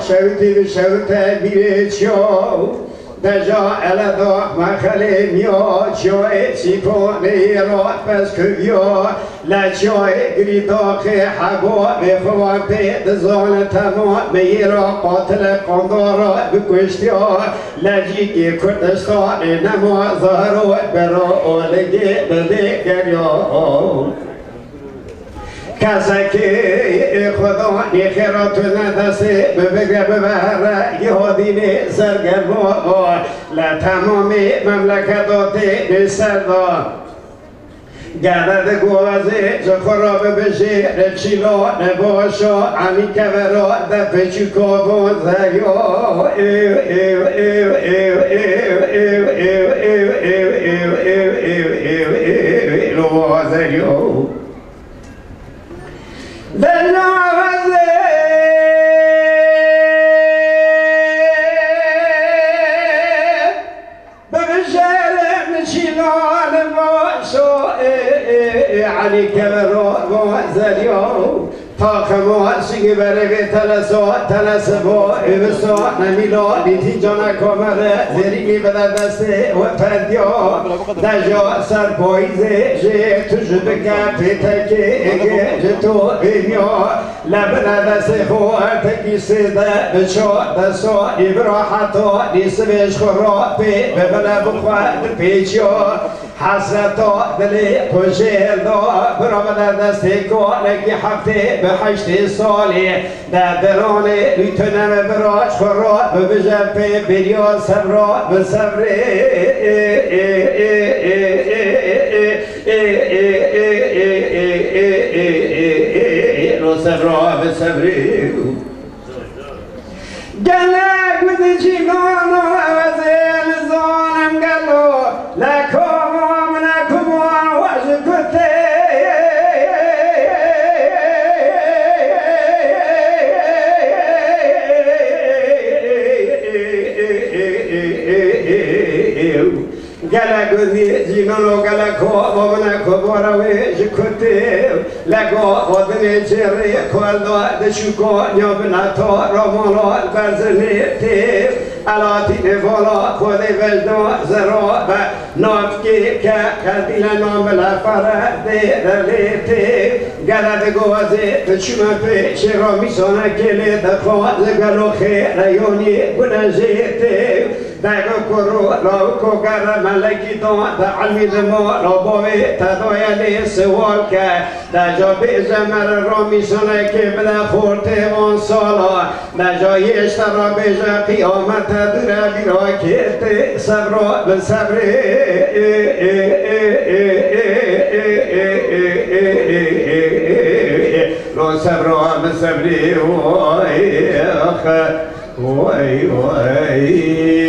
شوتی شوته بیچو دجا الدا مخلی میا چای چیپونی را پس کبیا لچای گریداخ حبا بخواه پید زان تمام میرا قاتل قندارا بکشتیا لجی که کردستان نمازارو برا اولگی بلگریا کسی که خدا نخیراتون ندسته ببگره ببره یادین سرگرما لتمام مملکتات نسردا گرد گوازه جو خراب بشه رچیلا نباشا امی کورا دفع چکابون زریا علي كبر وزريو طاقم سيجي بري تلسو تلسبو بسو نميلو نتيجانا كمر زريني بدا دسته وفرديو دجا سر بويزه جي تجبك بيتكي جتو بينيو لبنا دسته خو ارتكي سيده بشو دسو إبراحتو نسبش خرابي ببلا بخواد بيجيو حسرتو دلي كوشيردو برامنا دستيكو لكي حفتي بحشتي صالي دادروني ليتنم براش خراب بجنبي بريو سبرو بسبري لو سبرو بسبري قالك بدي جيغانو وزين زونم قالو لكو gala godi jingalo gala ko bobna ko borawe jikote lago odne chere koldo de shuko nyobna to romolo barzene alati vola khode vejdo zaroba notki ka kadila nomla farade relete gala de goze de chuma pe chero misona kele da ko galo khe rayoni gunajete dago koro rauko gara malaki to da almi demo robowe tadoya le sewalka da jobe zamar romi sona ke bla khorte on sala da joyesh tarabe ja qiyamat dura birakete sabra be sabre lo sabra be sabri o ay akha o ay